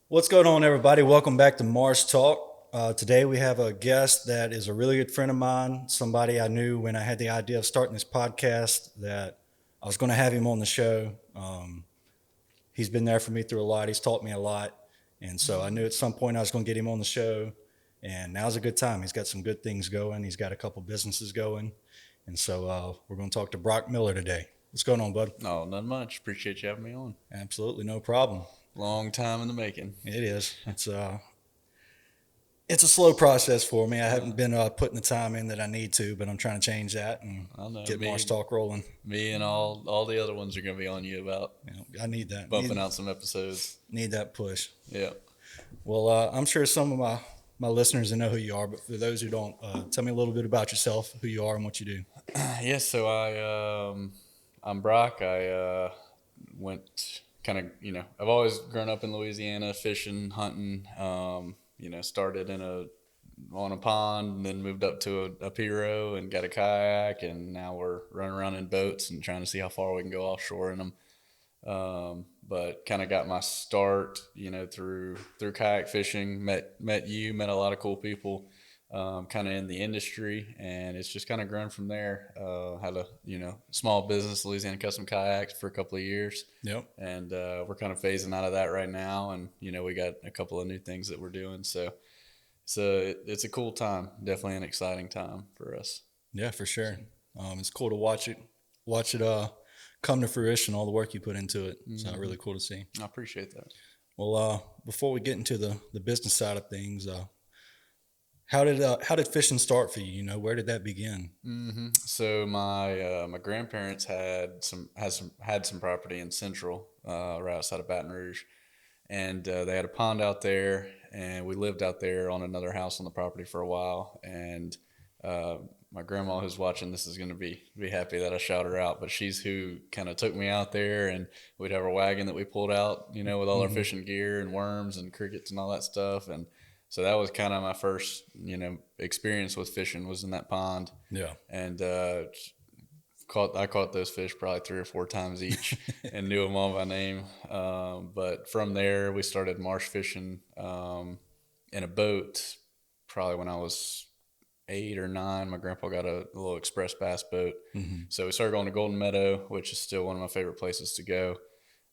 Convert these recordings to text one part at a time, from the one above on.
What's going on, everybody? Welcome back to Marsh Talk. Today we have a guest that is a really good friend of mine, somebody I knew when I had the idea of starting this podcast that I was going to have him on the show. He's been there for me through a lot. He's taught me a lot. And so I knew at some point I was going to get him on the show. And now's a good time. He's got some good things going. He's got a couple businesses going. And so we're going to talk to Brock Miller today. What's going on, bud? No, not much. Appreciate you having me on. Absolutely no problem. Long time in the making. It is. It's a slow process for me. I haven't been putting the time in that I need to, but I'm trying to change that and I know get me, Marsh Talk rolling. me and all the other ones are gonna be on you about I need that. bumping out some episodes. Need that push. Yeah. Well, I'm sure some of my listeners know who you are, but for those who don't, tell me a little bit about yourself, who you are, and what you do. Yes. So I'm Brock. I went kind of I've always grown up in Louisiana, fishing, hunting. Started on a pond, and then moved up to a pirogue and got a kayak, and now we're running around in boats and trying to see how far we can go offshore in them. But kind of got my start, through kayak fishing. Met you, met a lot of cool people, kind of in the industry, and it's just kind of grown from there. Had a small business, Louisiana Custom Kayaks, for a couple of years, Yep. and we're kind of phasing out of that right now, and we got a couple of new things that we're doing. So it's a cool time, definitely an exciting time for us. Yeah, for sure. It's cool to watch it come to fruition, all the work you put into it. So really cool to see. I appreciate that. Well, before we get into the business side of things, how did fishing start for you? Where did that begin? So my grandparents had some property in Central, right outside of Baton Rouge, and they had a pond out there, and we lived out there on another house on the property for a while. And my grandma, who's watching this, is going to be happy that I shout her out, but she's who kind of took me out there, and we'd have our wagon that we pulled out, with all our Hmm. fishing gear and worms and crickets and all that stuff. And so that was kind of my first, experience with fishing, was in that pond. Yeah. And I caught those fish probably 3 or 4 times each, and knew them all by name. But from there, we started marsh fishing in a boat. Probably when I was 8 or 9, my grandpa got a little express bass boat, Hmm. so we started going to Golden Meadow, which is still one of my favorite places to go.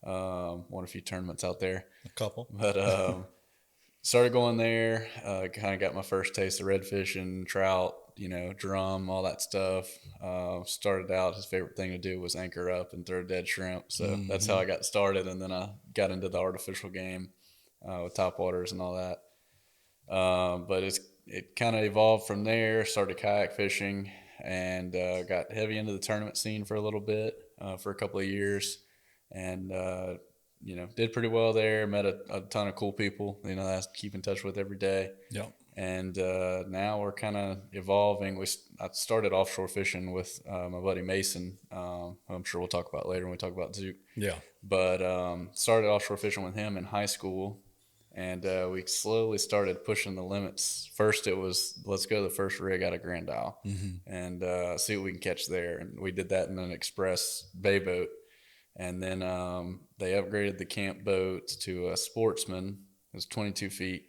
Won a few tournaments out there, A couple. but started going there. Kind of got my first taste of redfish and trout, drum, all that stuff. Started out, his favorite thing to do was anchor up and throw dead shrimp. So that's how Hmm. I got started. And then I got into the artificial game with topwaters and all that. But it kind of evolved from there. Started kayak fishing, and got heavy into the tournament scene for a little bit, for a couple of years, and did pretty well there. Met a ton of cool people, that I keep in touch with every day. Yep. And now we're kind of evolving. I started offshore fishing with my buddy Mason. I'm sure we'll talk about later when we talk about Zook. Yeah. But started offshore fishing with him in high school, and we slowly started pushing the limits. First, it was, let's go to the first rig out of Grand Isle, Hmm. and see what we can catch there. And we did that in an express bay boat. And then they upgraded the camp boat to a Sportsman. It was 22 feet,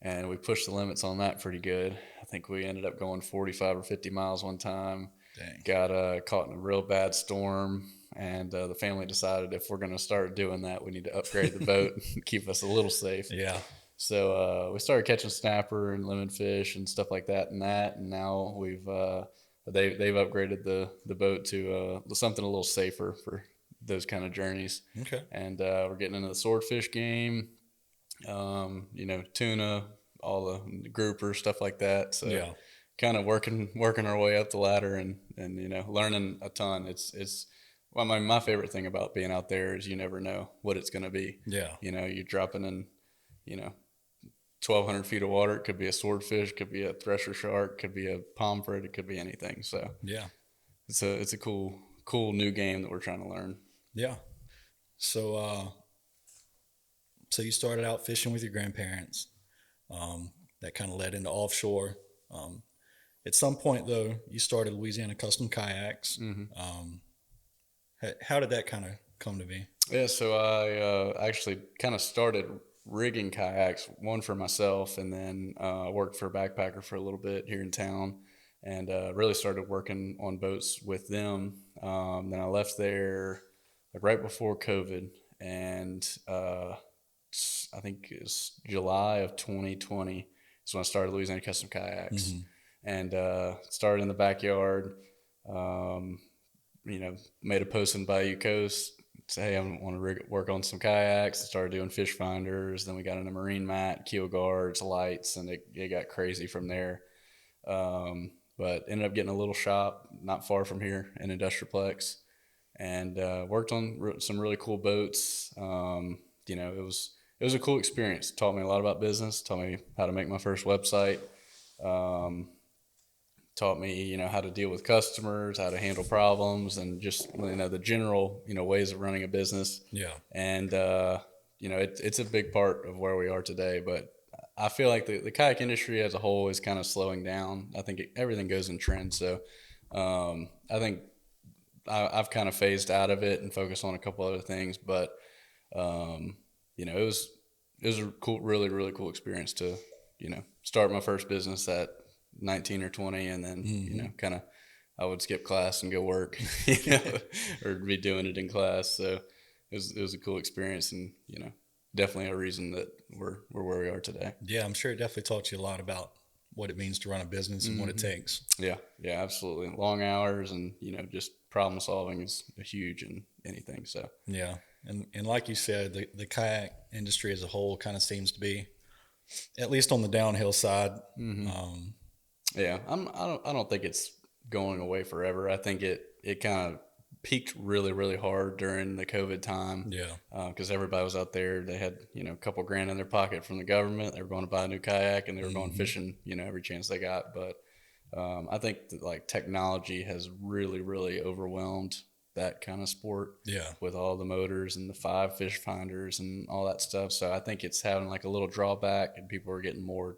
and we pushed the limits on that pretty good. I think we ended up going 45 or 50 miles one time. Dang. Got caught in a real bad storm, and the family decided, if we're going to start doing that, we need to upgrade the boat and keep us a little safe. Yeah. So we started catching snapper and lemon fish and stuff like that, and now they've upgraded the boat to something a little safer for those kind of journeys. Okay. And we're getting into the swordfish game, tuna, all the grouper stuff like that. So Yeah. kind of working our way up the ladder, and learning a ton. It's well, my favorite thing about being out there is you never know what it's going to be. Yeah. You're dropping in, you know, 1,200 feet of water. It could be a swordfish, could be a thresher shark, could be a pomfret, it could be anything. So Yeah. it's a cool new game that we're trying to learn. Yeah. So, so you started out fishing with your grandparents. That kind of led into offshore. Um, at some point, though, you started Louisiana Custom Kayaks. How did that kind of come to be? Yeah, so I actually kind of started rigging kayaks, one for myself, and then worked for a backpacker for a little bit here in town, and really started working on boats with them. Then I left there like right before COVID, and I think it's July of 2020 is when I started Louisiana Custom Kayaks, and started in the backyard. Um, Made a post in Bayou Coast. Say, hey, I want to work on some kayaks. Started doing fish finders. Then we got in a marine mat, keel guards, lights, and it got crazy from there. But ended up getting a little shop not far from here in Industrialplex, and worked on some really cool boats. It was a cool experience. It taught me a lot about business. Taught me how to make my first website. Um, Taught me, how to deal with customers, how to handle problems, and just the general ways of running a business. Yeah. And it's a big part of where we are today. But I feel like the kayak industry as a whole is kind of slowing down. I think everything goes in trends. So I think I've kind of phased out of it and focused on a couple other things. But it was a cool, really really cool experience to start my first business at 19 or 20, and then kind of I would skip class and go work, or be doing it in class. So it was a cool experience, and definitely a reason that we're where we are today. Yeah, I'm sure it definitely taught you a lot about what it means to run a business and what it takes. Yeah, yeah, absolutely. Long hours, and just problem solving is huge in anything. So Yeah. And like you said, the kayak industry as a whole kind of seems to be, at least on the downhill side. yeah, I don't think it's going away forever. I think it kind of peaked really really hard during the COVID time. Yeah. Because everybody was out there. They had a couple grand in their pocket from the government. They were going to buy a new kayak, and they were going fishing every chance they got. But I think that like technology has really really overwhelmed that kind of sport. Yeah. With all the motors and the 5 fish finders and all that stuff. So I think it's having like a little drawback, and people are getting more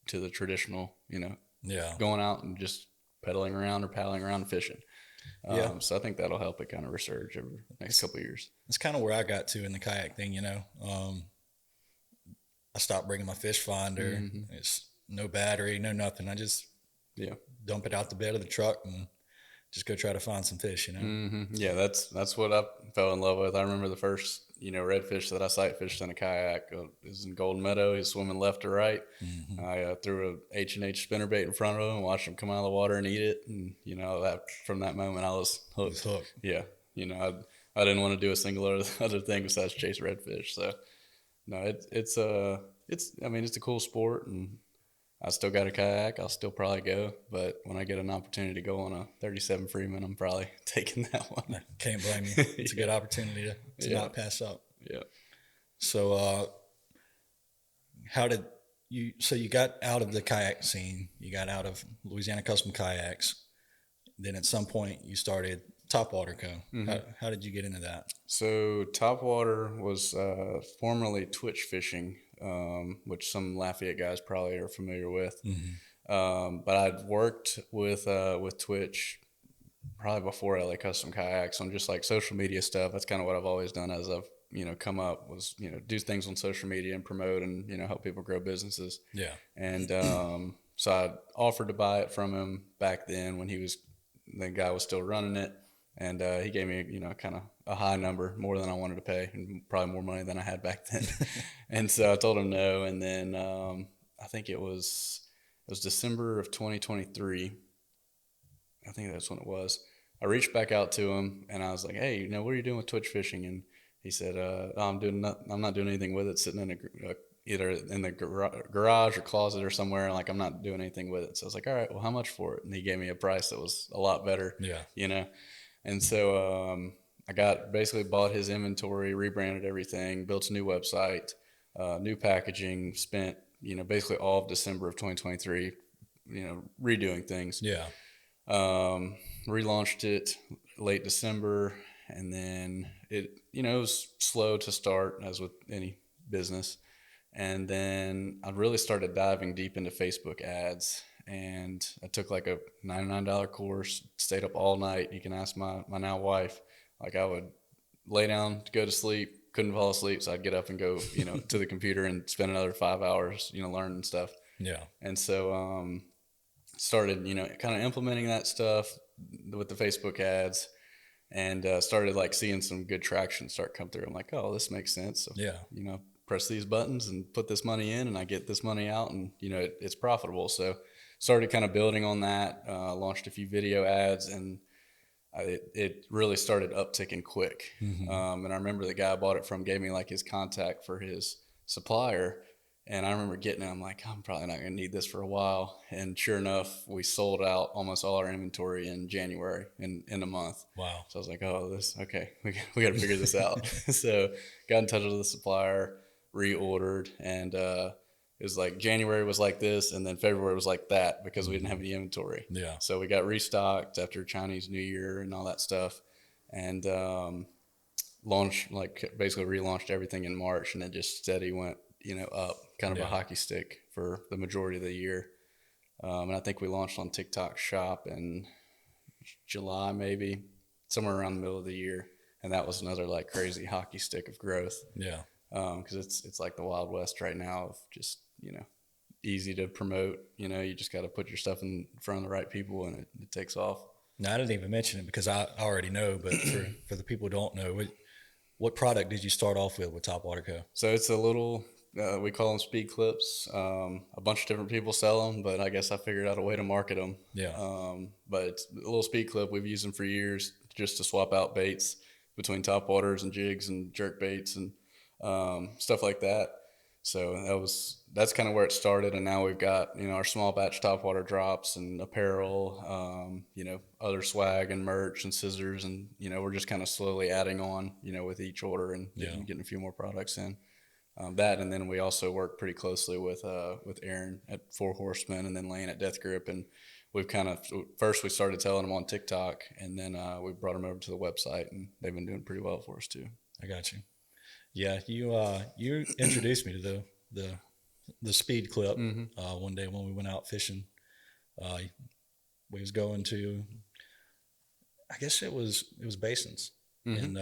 to the traditional, Yeah. going out and just pedaling around or paddling around and fishing. Yeah. So I think that'll help it kind of resurge over the next couple of years. It's kind of where I got to in the kayak thing. I stopped bringing my fish finder. It's no battery, no nothing. I just Yeah. dump it out the bed of the truck and just go try to find some fish. Yeah, that's what I fell in love with. I remember the first redfish that I sight fished in a kayak. It was in Golden Meadow. He was swimming left to right. I threw a H&H spinnerbait in front of him and watched him come out of the water and eat it. And that from that moment I was hooked. It's hooked. Yeah, I didn't want to do a single other thing besides chase redfish. So no, it's a cool sport, and I still got a kayak. I'll still probably go, but when I get an opportunity to go on a 37 Freeman, I'm probably taking that one. Can't blame you. It's a good opportunity to not pass up. Yeah. So, how did you? So you got out of the kayak scene. You got out of Louisiana Custom Kayaks. Then at some point you started Topwater Co. How did you get into that? So Topwater was formerly Twitch Fishing, which some Lafayette guys probably are familiar with. But I'd worked with Twitch probably before LA Custom Kayaks on just like social media stuff. That's kind of what I've always done as I've come up, was do things on social media and promote and help people grow businesses. Yeah. And so I offered to buy it from him back then when the guy was still running it. And he gave me, kind of a high number, more than I wanted to pay, and probably more money than I had back then. And so I told him no. And then I think it was December of 2023. I think that's when it was. I reached back out to him, and I was like, "Hey, what are you doing with Twitch Fishing?" And he said, I'm not doing anything with it, sitting in either in the garage or closet or somewhere. Like, I'm not doing anything with it." So I was like, "All right, well, how much for it?" And he gave me a price that was a lot better. Yeah. And so I basically bought his inventory, rebranded everything, built a new website, new packaging, spent, basically all of December of 2023, redoing things. Yeah. Relaunched it late December, and then it was slow to start, as with any business. And then I really started diving deep into Facebook ads. And I took like a $99 course, stayed up all night. You can ask my now wife. Like, I would lay down to go to sleep, couldn't fall asleep, so I'd get up and go, to the computer and spend another 5 hours, learning stuff. Yeah. And so started, kind of implementing that stuff with the Facebook ads, and started like seeing some good traction start come through. I'm like, oh, this makes sense. So, Yeah. press these buttons and put this money in, and I get this money out, and it's profitable. So started kind of building on that. Launched a few video ads, and it really started upticking quick. And I remember the guy I bought it from gave me like his contact for his supplier. And I remember getting it. I'm like, I'm probably not going to need this for a while. And sure enough, we sold out almost all our inventory in January in a month. Wow. So I was like, oh, okay. We got to figure this out. So got in touch with the supplier, reordered, and it was like January was like this, and then February was like that because we didn't have any inventory. Yeah. So we got restocked after Chinese New Year and all that stuff, and launched, like basically relaunched everything in March, and it just steady went up, kind of a hockey stick for the majority of the year. And I think we launched on TikTok Shop in July, maybe somewhere around the middle of the year, and that was another like crazy hockey stick of growth. Yeah. Because it's like the Wild West right now of just easy to promote. You just got to put your stuff in front of the right people, and it takes off. Now, I didn't even mention it because I already know, but for the people who don't know, what product did you start off with Topwater Co? So it's a little, we call them speed clips. A bunch of different people sell them, but I guess I figured out a way to market them. Yeah. But it's a little speed clip. We've used them for years just to swap out baits between topwaters and jigs and jerk baits and stuff like that. So that's kind of where it started, and now we've got our small batch topwater drops and apparel, other swag and merch and scissors, and we're just kind of slowly adding on with each order and getting a few more products in. That, and then we also work pretty closely with Aaron at Four Horsemen, and then Lane at Death Grip, and we've first we started telling them on TikTok, and then we brought them over to the website, and they've been doing pretty well for us too. I got you. Yeah, you introduced me to the speed clip one day when we went out fishing. We was going to, I guess it was basins, and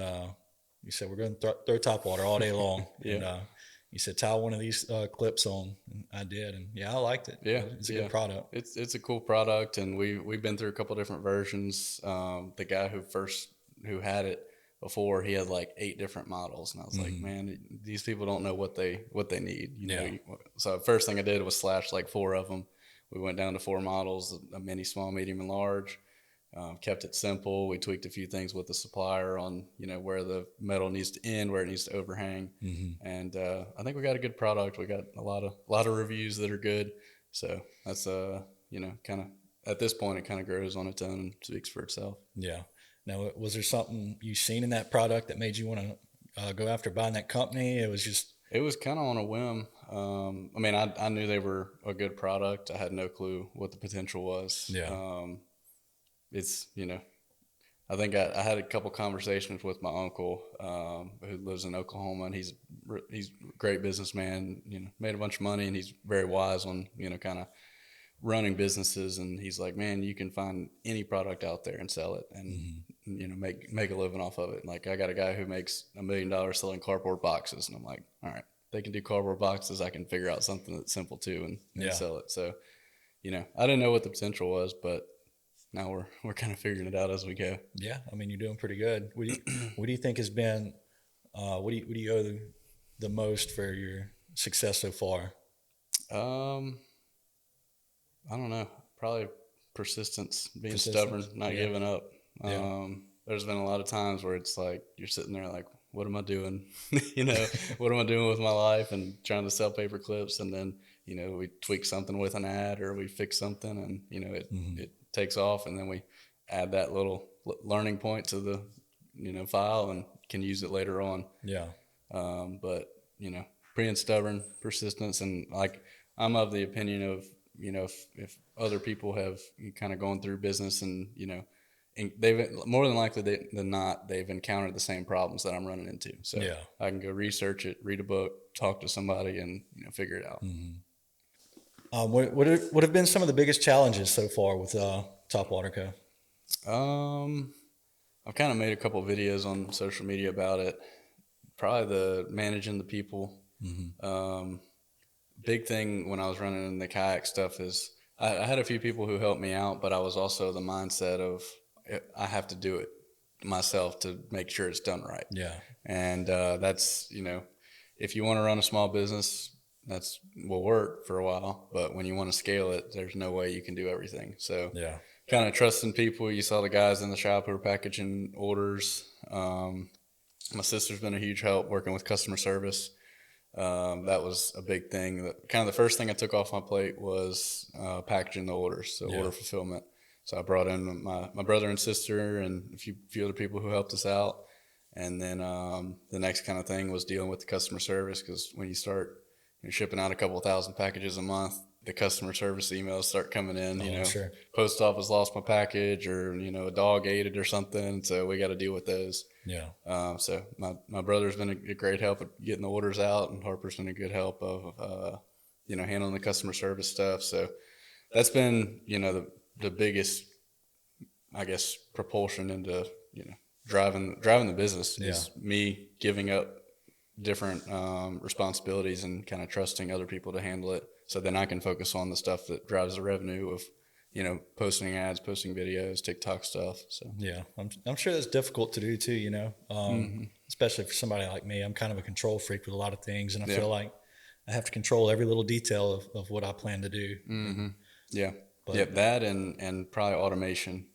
you said we're going to throw topwater all day long. Yeah. And you said tie one of these clips on, and I did, and I liked it. Yeah, it's a good product. It's a cool product, and we've been through a couple different versions. The guy who had it before, he had like 8 different models, and I was like, man, these people don't know what they need. So first thing I did was slash like 4 of them. We went down to 4 models: a mini, small, medium, and large. Kept it simple. We tweaked a few things with the supplier on where the metal needs to end, where it needs to overhang, and I think we got a good product. We got a lot of reviews that are good. So that's kind of at this point it kind of grows on its own and speaks for itself. Yeah. Now, was there something you seen in that product that made you want to go after buying that company? It was kind of on a whim. I mean, I knew they were a good product. I had no clue what the potential was. Yeah. It's, I think I had a couple conversations with my uncle who lives in Oklahoma, and he's a great businessman, made a bunch of money, and he's very wise on, kind of running businesses. And he's like, man, you can find any product out there and sell it and, make a living off of it. Like, I got a guy who makes $1 million selling cardboard boxes. And I'm like, all right, they can do cardboard boxes. I can figure out something that's simple too and sell it. So, I didn't know what the potential was, but now we're kind of figuring it out as we go. Yeah, I mean, you're doing pretty good. What do you think has been? What do you owe the most for your success so far? I don't know. Probably persistence, being stubborn, not giving up. Yeah. There's been a lot of times where it's like you're sitting there like, what am I doing? What am I doing with my life? And trying to sell paper clips, and then we tweak something with an ad, or we fix something, and it takes off, and then we add that little learning point to the file and can use it later on. Yeah. But being stubborn, persistence, and like I'm of the opinion of if other people have kind of gone through business and they've more than likely than not they've encountered the same problems that I'm running into. So I can go research it, read a book, talk to somebody, and figure it out. What have been some of the biggest challenges so far with Topwater Co? I've kind of made a couple of videos on social media about it. probably the managing the people. Big thing when I was running the kayak stuff is I had a few people who helped me out, but I was also the mindset of I have to do it myself to make sure it's done right. Yeah. And that's, if you want to run a small business, that's will work for a while. But when you want to scale it, there's no way you can do everything. So Yeah. kind of trusting people. You saw the guys in the shop who were packaging orders. My sister's been a huge help working with customer service. That was a big thing. Kind of the first thing I took off my plate was packaging the orders, so order fulfillment. So I brought in my brother and sister and a few other people who helped us out. And then the next kind of thing was dealing with the customer service, because when you start shipping out a couple thousand packages a month, the customer service emails start coming in. Sure. Post office lost my package, or a dog ate it or something. So we got to deal with those. Yeah. So my brother's been a great help at getting the orders out, and Harper's been a good help of handling the customer service stuff. So that's been the biggest, I guess, propulsion into driving the business is me giving up different responsibilities and kind of trusting other people to handle it, so then I can focus on the stuff that drives the revenue of posting ads, posting videos, TikTok stuff. So yeah, I'm sure that's difficult to do too, especially for somebody like me. I'm kind of a control freak with a lot of things, and I feel like I have to control every little detail of what I plan to do. That and probably automation.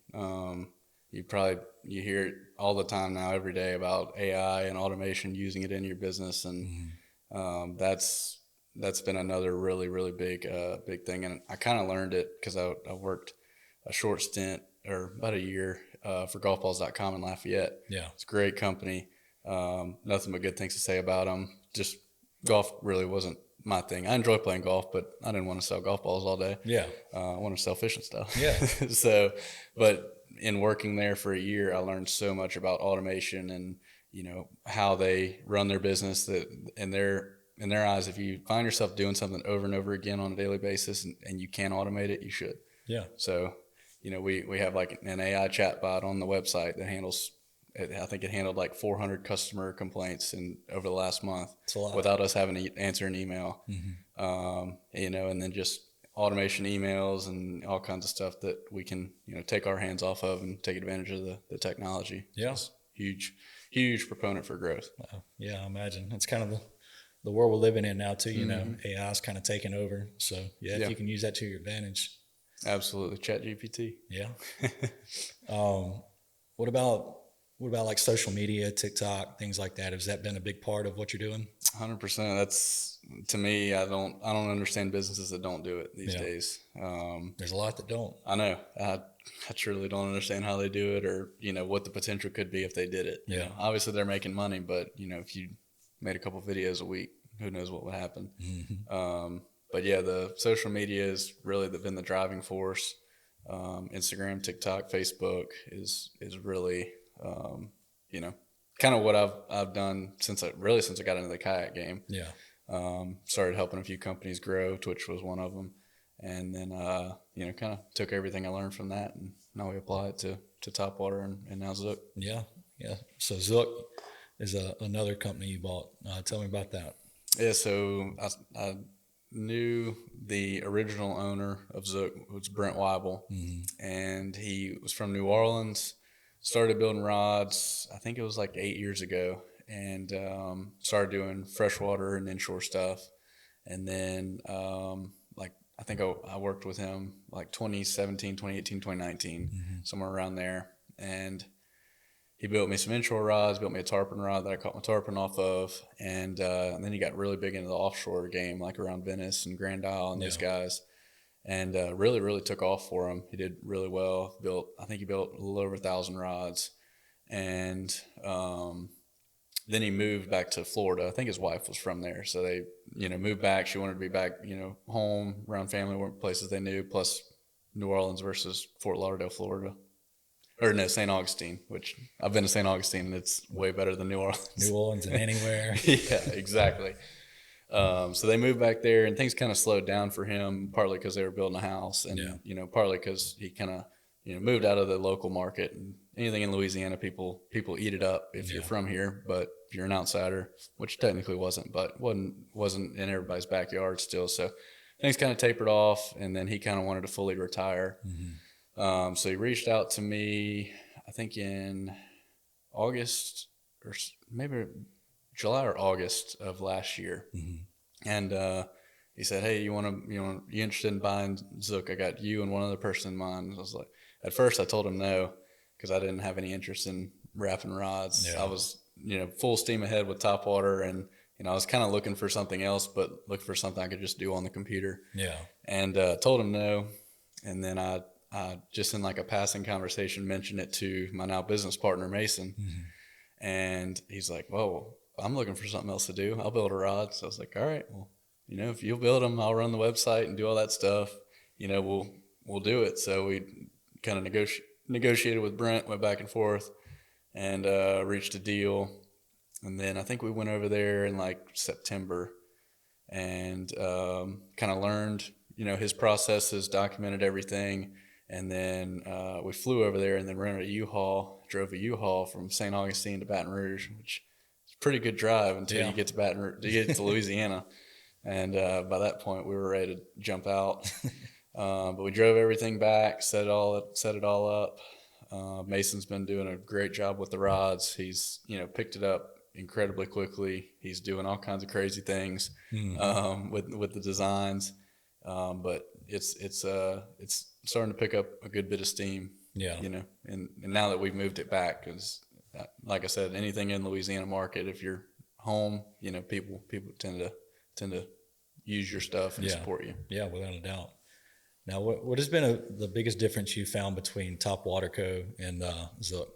You hear it all the time now, every day, about AI and automation, using it in your business, and that's been another really, really big thing. And I kind of learned it because I worked a short stint, or about a year, for golfballs.com in Lafayette. Yeah. It's a great company. Nothing but good things to say about them. Just golf really wasn't my thing. I enjoy playing golf, but I didn't want to sell golf balls all day. Yeah. I wanted to sell fishing stuff. Yeah. So, but in working there for a year, I learned so much about automation and, how they run their business, that in their eyes, if you find yourself doing something over and over again on a daily basis and you can automate it, you should. Yeah. So, we have like an AI chat bot on the website that handles, I think it handled like 400 customer complaints over the last month without us having to answer an email. And then just automation emails and all kinds of stuff that we can, take our hands off of and take advantage of the technology. Yeah. So huge proponent for growth. Yeah, I imagine. It's kind of the world we're living in now too, AI is kind of taking over. So if you can use that to your advantage. Absolutely. Chat GPT. Yeah. What about like social media, TikTok, things like that? Has that been a big part of what you're doing? 100%. That's, to me, I don't understand businesses that don't do it these days. There's a lot that don't. I know. I truly don't understand how they do it, or, what the potential could be if they did it. Yeah. Obviously they're making money, but, if you made a couple videos a week, who knows what would happen. But yeah, the social media has really been the driving force. Instagram, TikTok, Facebook is really, kind of what I've done since I got into the kayak game. Yeah. Started helping a few companies grow. Twitch was one of them. And then, kind of took everything I learned from that, and now we apply it to Topwater and now Zook. Yeah. Yeah. So Zook is another company you bought. Tell me about that. Yeah. So I knew the original owner of Zook, was Brent Weibel, and he was from New Orleans. Started building rods, I think it was like 8 years ago, and started doing freshwater and inshore stuff. And then I think I worked with him like 2017, 2018, 2019, somewhere around there. And he built me some inshore rods, built me a tarpon rod that I caught my tarpon off of. And then he got really big into the offshore game, like around Venice and Grand Isle and those guys. And really, really took off for him. He did really well. I think he built a little over 1,000 rods. And then he moved back to Florida. I think his wife was from there. So they, moved back. She wanted to be back, home, around family, places they knew, plus New Orleans versus Fort Lauderdale, Florida. Or no, St. Augustine, which I've been to St. Augustine, and it's way better than New Orleans. New Orleans and anywhere. Yeah, exactly. So they moved back there, and things kind of slowed down for him, partly because they were building a house, and partly because he kind of moved out of the local market. And anything in Louisiana, people eat it up if you're from here, but if you're an outsider, which technically wasn't, but wasn't in everybody's backyard still. So things kind of tapered off, and then he kind of wanted to fully retire. So he reached out to me, I think in August or maybe July or August of last year, and he said, "Hey, you interested in buying Zook? I got you and one other person in mind." I was like, at first I told him no because I didn't have any interest in wrapping rods. Yeah. I was full steam ahead with Topwater, and I was kind of looking for something else, but looking for something I could just do on the computer. Yeah. And told him no, and then I just in like a passing conversation mentioned it to my now business partner Mason, and he's like, "Well, I'm looking for something else to do. I'll build a rod." So I was like, "All right, well, if you'll build them, I'll run the website and do all that stuff. We'll do it." So we kind of negotiated with Brent, went back and forth, and reached a deal. And then I think we went over there in like September, and kind of learned his processes, documented everything. And then we flew over there and then rented a U-Haul, drove a U-Haul from St. Augustine to Baton Rouge, which is a pretty good drive until you get to Louisiana. And by that point, we were ready to jump out. But we drove everything back, set it all up. Mason's been doing a great job with the rods. He's picked it up incredibly quickly. He's doing all kinds of crazy things with the designs. But it's starting to pick up a good bit of steam. Yeah. And now that we've moved it back, because like I said, anything in Louisiana market, if you're home, people tend to use your stuff and support you. Yeah, without a doubt. Now, what has been the biggest difference you found between Topwater Co. and Zook?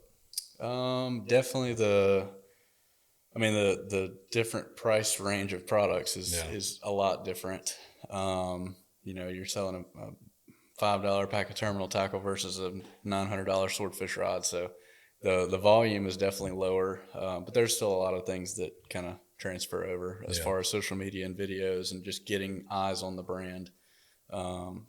Definitely the different price range of products is a lot different. You're selling a $5 pack of terminal tackle versus a $900 swordfish rod. So the volume is definitely lower, but there's still a lot of things that kind of transfer over as far as social media and videos and just getting eyes on the brand.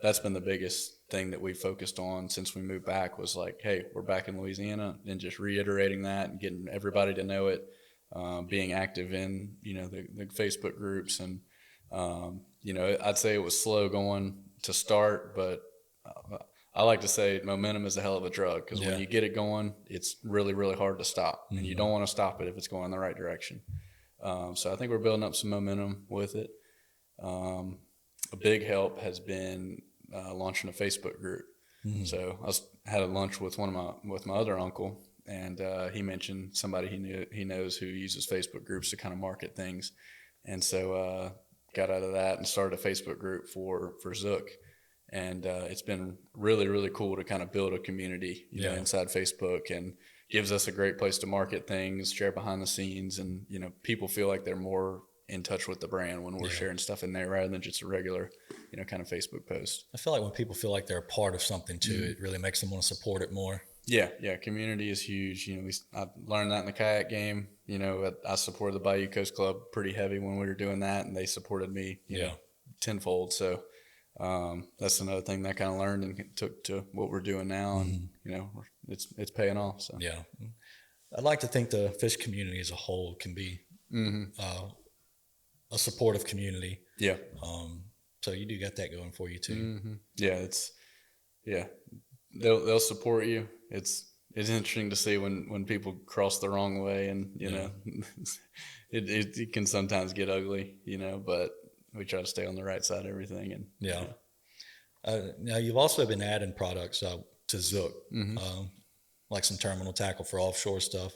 That's been the biggest thing that we focused on since we moved back, was like, hey, we're back in Louisiana, and just reiterating that and getting everybody to know it, being active in, the Facebook groups. And, I'd say it was slow going to start, but I like to say momentum is a hell of a drug, because when you get it going, it's really, really hard to stop, and you don't want to stop it if it's going in the right direction. So I think we're building up some momentum with it. A big help has been launching a Facebook group. So I had a lunch with my other uncle, and he mentioned somebody he knows who uses Facebook groups to kind of market things, and so got out of that and started a Facebook group for Zook. And it's been really, really cool to kind of build a community inside Facebook, and gives us a great place to market things, share behind the scenes, and people feel like they're more in touch with the brand when we're sharing stuff in there rather than just a regular kind of Facebook post. I feel like when people feel like they're a part of something too, it really makes them want to support it more. Yeah, community is huge. I learned that in the kayak game. I supported the Bayou Coast Club pretty heavy when we were doing that, and they supported me tenfold. So that's another thing that I kind of learned and took to what we're doing now, and it's paying off. So yeah, I'd like to think the fish community as a whole can be a supportive community. Yeah. So you do got that going for you too. Yeah, they'll support you. It's interesting to see when people cross the wrong way, and it can sometimes get ugly, but we try to stay on the right side of everything. And now you've also been adding products to Zook, like some terminal tackle for offshore stuff.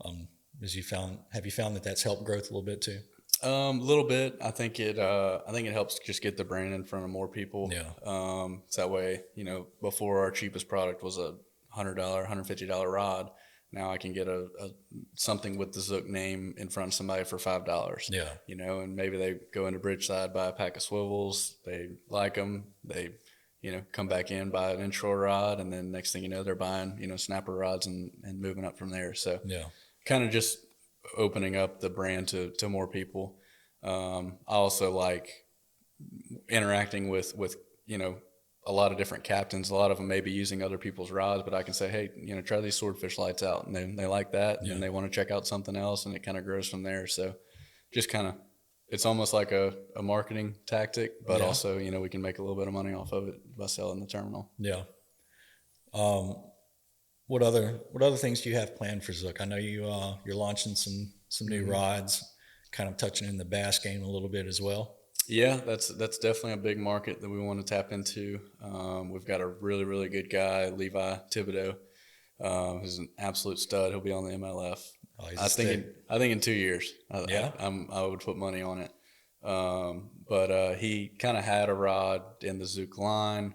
Have you found that that's helped growth a little bit too? A little bit. I think it helps just get the brand in front of more people. Yeah. So that way, before our cheapest product was a $100, $150 rod. Now I can get a something with the Zook name in front of somebody for $5. Yeah. And maybe they go into Bridgeside, buy a pack of swivels. They like them. They, come back in, buy an inshore rod, and then next thing you know, they're buying, snapper rods and moving up from there. So kind of just opening up the brand to more people. I also like interacting with a lot of different captains. A lot of them may be using other people's rods, but I can say, hey, try these swordfish lights out, and they like that, and then they want to check out something else, and it kind of grows from there. So just kind of, it's almost like a marketing tactic, but also, we can make a little bit of money off of it by selling the terminal. Yeah. What other things do you have planned for Zook? I know you're launching some new rods, kind of touching in the bass game a little bit as well. Yeah, that's definitely a big market that we want to tap into. We've got a really, really good guy, Levi Thibodeau, who's an absolute stud. He'll be on the MLF. Oh, I think in 2 years. Yeah. I would put money on it. But he kind of had a rod in the Zook line,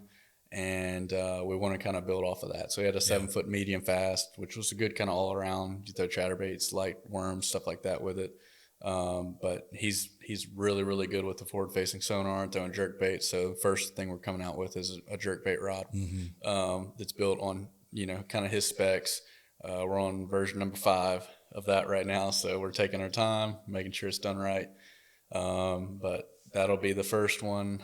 and we want to kind of build off of that. So he had a 7-foot medium fast, which was a good kind of all around. You throw chatterbaits, light worms, stuff like that with it. But he's really, really good with the forward facing sonar and throwing jerk bait. So the first thing we're coming out with is a jerk bait rod that's built on kind of his specs. We're on version number 5 of that right now, so we're taking our time, making sure it's done right. But that'll be the first one.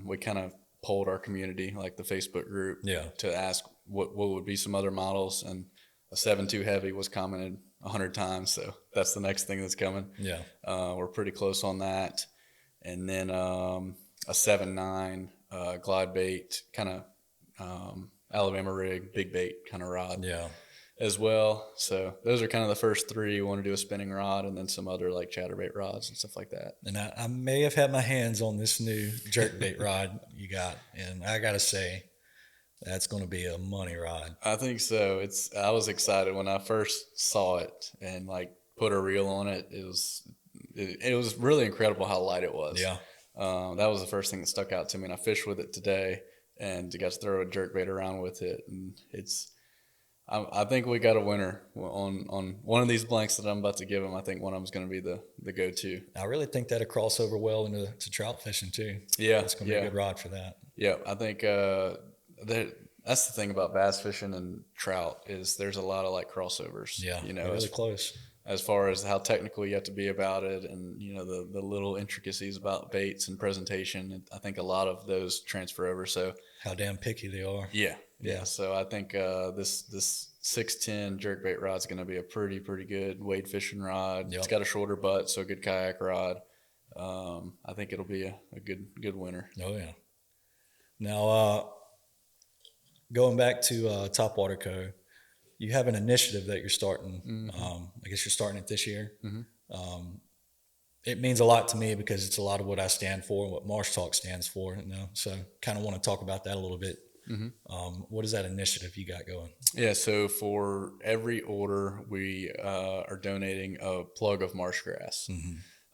We kind of polled our community, like the Facebook group, to ask what would be some other models, and a 7.2 heavy was commented 100 times, so that's the next thing that's coming. We're pretty close on that. And then a 7.9 glide bait, kind of Alabama rig, big bait kind of rod as well. So those are kind of the first 3. We want to do a spinning rod and then some other like chatterbait rods and stuff like that. And I may have had my hands on this new jerkbait rod you got, and I gotta say, that's going to be a money rod. I think so. I was excited when I first saw it and like put a reel on it. It was really incredible how light it was. That was the first thing that stuck out to me. And I fished with it today and got to throw a jerkbait around with it. And I think we got a winner on one of these blanks that I'm about to give him. I think one of them is going to be the go-to. I really think that'll cross over well into trout fishing too. Yeah, it's going to be a good rod for that. Yeah, I think that's the thing about bass fishing and trout is there's a lot of like crossovers. Yeah, really close. As far as how technical you have to be about it, and the little intricacies about baits and presentation. I think a lot of those transfer over. So how damn picky they are. Yeah. So I think this 610 jerkbait rod is going to be a pretty good wade fishing rod. It's got a shorter butt, so a good kayak rod. I think it'll be a good winner. Oh yeah. Now going back to Topwater Co., you have an initiative that you're starting. I guess you're starting it this year. It means a lot to me because it's a lot of what I stand for and what Marsh Talk stands for. So kind of want to talk about that a little bit. What is that initiative you got going? Yeah, so for every order, we are donating a plug of marsh grass.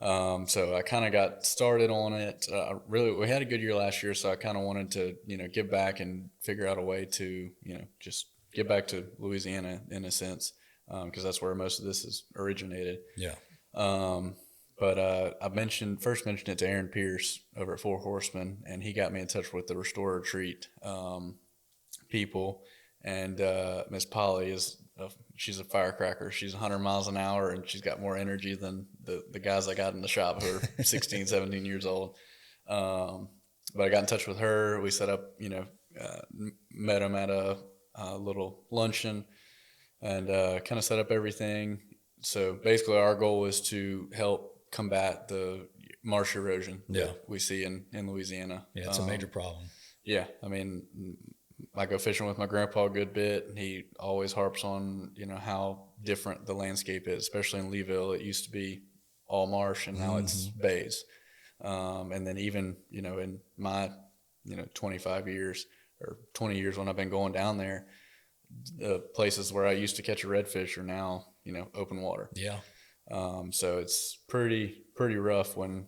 So I kind of got started on it. We had a good year last year, so I kind of wanted to, give back and figure out a way to, just get back to Louisiana in a sense, because that's where most of this is originated. But I first mentioned it to Aaron Pierce over at Four Horsemen, and he got me in touch with the Restore Retreat people. And Miss Polly she's a firecracker. She's 100 miles an hour, and she's got more energy than the guys I got in the shop who are 16, 17 years old. But I got in touch with her. We set up, met them at a little luncheon and kind of set up everything. So basically our goal is to help combat the marsh erosion that we see in Louisiana. Yeah, it's a major problem. Yeah, I mean, I go fishing with my grandpa a good bit, and he always harps on, how different the landscape is, especially in Leeville. It used to be all marsh, and now it's bays. And then even, in my, 25 years or 20 years when I've been going down there, the places where I used to catch a redfish are now, open water. So it's pretty rough when,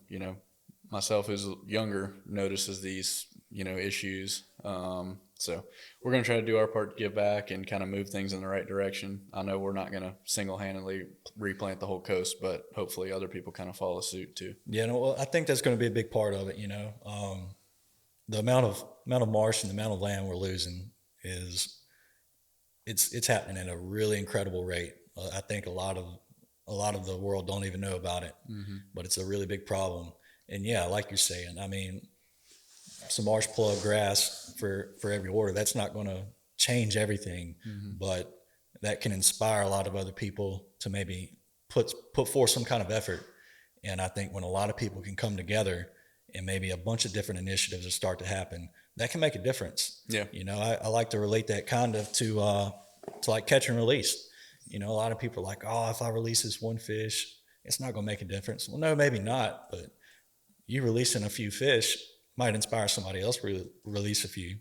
myself who's younger notices these, issues. So we're going to try to do our part to give back and kind of move things in the right direction. I know we're not going to single-handedly replant the whole coast, but hopefully other people kind of follow suit too. Yeah, well, I think that's going to be a big part of it. The amount of marsh and the amount of land we're losing it's happening at a really incredible rate. I think a lot of the world don't even know about it, but it's a really big problem. And yeah, like you're saying, I mean, some marsh plug grass for every order. That's not going to change everything, but that can inspire a lot of other people to maybe put forth some kind of effort. And I think when a lot of people can come together and maybe a bunch of different initiatives will start to happen, that can make a difference. Yeah. I like to relate that kind of to like catch and release. A lot of people are like, oh, if I release this one fish, it's not going to make a difference. Well, no, maybe not, but you releasing a few fish might inspire somebody else to release a few.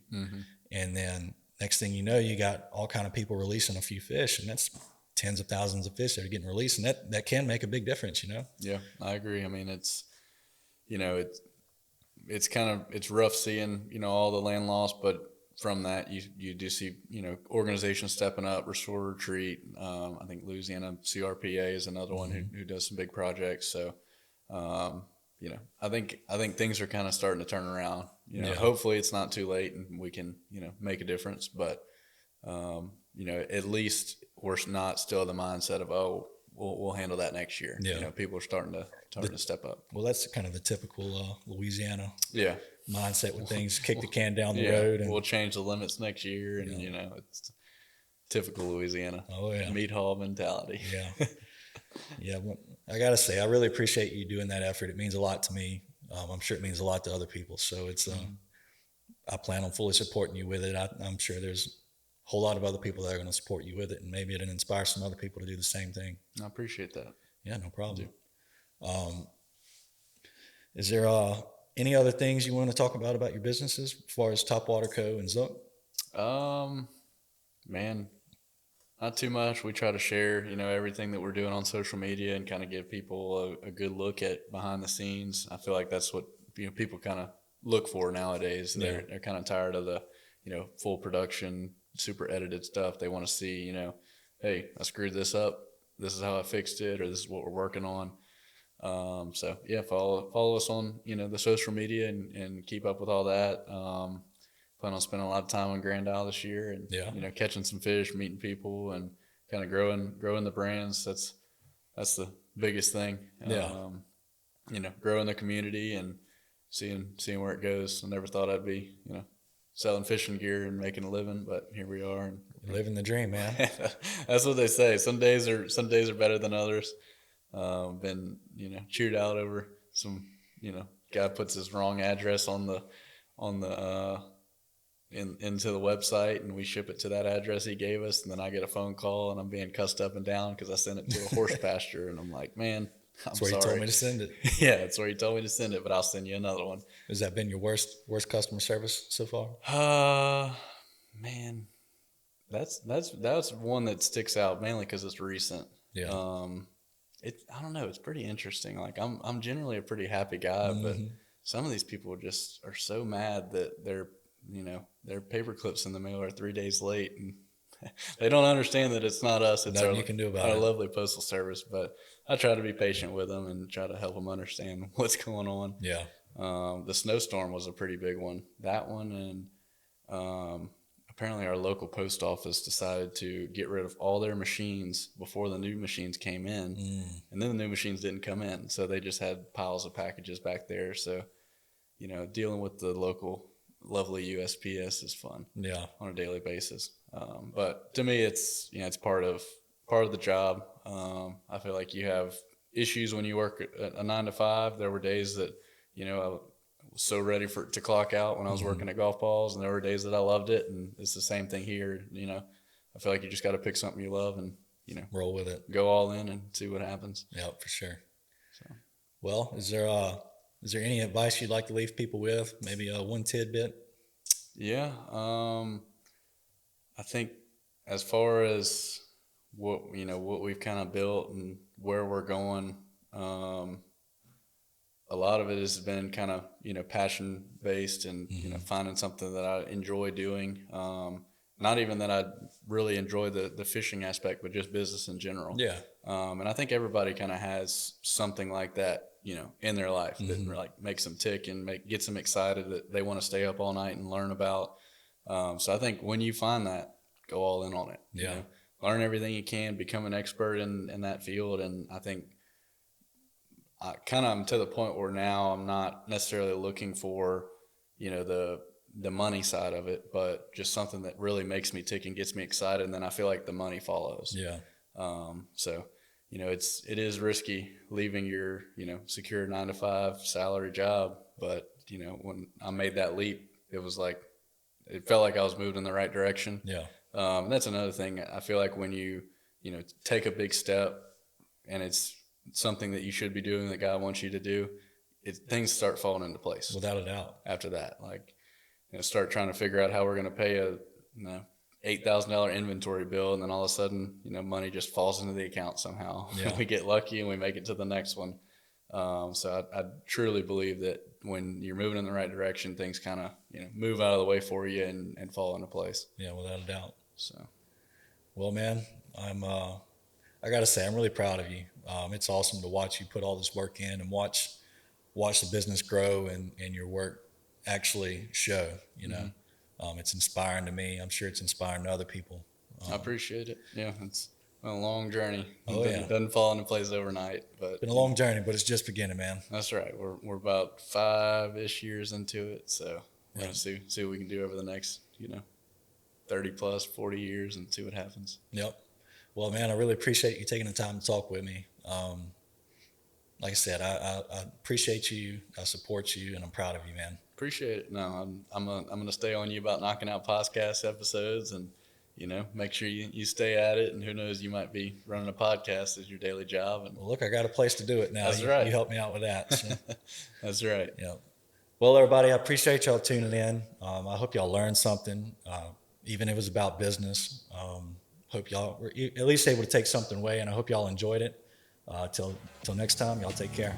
And then next thing you know, you got all kind of people releasing a few fish, and that's tens of thousands of fish that are getting released, and that can make a big difference. Yeah, I agree. I mean, it's it's kind of it's rough seeing all the land loss, but from that you do see organizations stepping up, Restore Retreat. I think Louisiana CRPA is another one who does some big projects. So I think things are kind of starting to turn around. Hopefully it's not too late and we can make a difference. But at least we're not still the mindset of we'll handle that next year. Yeah. People are starting to step up. Well, that's kind of the typical Louisiana mindset with things. Kick the can down the road, and we'll change the limits next year, and it's typical Louisiana. Oh yeah, meat hall mentality. Yeah. Yeah, well, I got to say, I really appreciate you doing that effort. It means a lot to me. I'm sure it means a lot to other people. So it's, I plan on fully supporting you with it. I'm sure there's a whole lot of other people that are going to support you with it, and maybe it'll inspire some other people to do the same thing. I appreciate that. Yeah, no problem. Is there any other things you want to talk about your businesses as far as Topwater Co. and Zook? Man, not too much. We try to share, everything that we're doing on social media and kind of give people a good look at behind the scenes. I feel like that's what people kind of look for nowadays. Yeah. They're kind of tired of the, full production, super edited stuff. They want to see, hey, I screwed this up. This is how I fixed it, or this is what we're working on. So yeah, follow us on, the social media and keep up with all that. Plan on spending a lot of time on Grand Isle this year and, catching some fish, meeting people and kind of growing the brands. That's the biggest thing. Growing the community and seeing where it goes. I never thought I'd be, selling fishing gear and making a living, but here we are. And living the dream, man. That's what they say. Some days are better than others. Been, cheered out over some, guy puts his wrong address on the into the website, and we ship it to that address he gave us, and then I get a phone call and I'm being cussed up and down because I sent it to a horse pasture, and I'm like, man, That's where he told me to send it. Yeah, that's where he told me to send it, but I'll send you another one. Has that been your worst customer service so far? Man, that's one that sticks out mainly because it's recent. Yeah. I don't know. It's pretty interesting. Like I'm generally a pretty happy guy, but some of these people just are so mad that their paper clips in the mail are 3 days late, and they don't understand that it's not us. It's Nothing you can do about our it. lovely postal service. But I try to be patient with them and try to help them understand what's going on. Yeah. The snowstorm was a pretty big one. That one, and apparently our local post office decided to get rid of all their machines before the new machines came in. And then the new machines didn't come in. So they just had piles of packages back there. So, dealing with the local lovely USPS is fun. Yeah. On a daily basis. But to me, it's part of the job. I feel like you have issues when you work a 9 to 5. There were days that, I was so ready to clock out when I was working at golf balls, and there were days that I loved it. And it's the same thing here. I feel like you just got to pick something you love and, roll with it, go all in and see what happens. Yeah, for sure. So, well, is there any advice you'd like to leave people with? Maybe one tidbit? Yeah. I think as far as what we've kind of built and where we're going, a lot of it has been kind of, passion based and, finding something that I enjoy doing. Not even that I really enjoy the fishing aspect, but just business in general. Yeah. And I think everybody kind of has something like that, in their life that like makes them tick and gets them excited that they want to stay up all night and learn about. So I think when you find that, go all in on it. Yeah. Learn everything you can, become an expert in that field. And I think I kind of am to the point where now I'm not necessarily looking for, the money side of it, but just something that really makes me tick and gets me excited. And then I feel like the money follows. Yeah. So, it is risky leaving your, secure 9 to 5 salary job. But, when I made that leap, it felt like I was moved in the right direction. Yeah. And that's another thing. I feel like when you take a big step and it's something that you should be doing that God wants you to do, things start falling into place. Without a doubt. After that, start trying to figure out how we're going to pay a $8,000 inventory bill, and then all of a sudden, money just falls into the account somehow. Yeah. We get lucky and we make it to the next one. So I truly believe that when you're moving in the right direction, things kind of move out of the way for you and fall into place. Yeah, without a doubt. So, well, man, I gotta say, I'm really proud of you. It's awesome to watch you put all this work in and watch the business grow and your work actually show. It's inspiring to me. I'm sure it's inspiring to other people. I appreciate it. Yeah, it's a long journey. Oh, yeah. It doesn't fall into place overnight, but It's been a long journey, but it's just beginning, man. that's right. We're about 5-ish years into it, so we're gonna see what we can do over the next 30 plus 40 years and see what happens. Yep. Well, man, I really appreciate you taking the time to talk with me. Like I said, I appreciate you. I support you, and I'm proud of you, man. Appreciate it. No, I'm gonna stay on you about knocking out podcast episodes, and make sure you stay at it. And who knows, you might be running a podcast as your daily job. And Well, look, I got a place to do it now. That's right. You helped me out with that. So. That's right. Yeah. Well, everybody, I appreciate y'all tuning in. I hope y'all learned something, even if it was about business. Hope y'all were at least able to take something away, and I hope y'all enjoyed it. Till next time, y'all take care.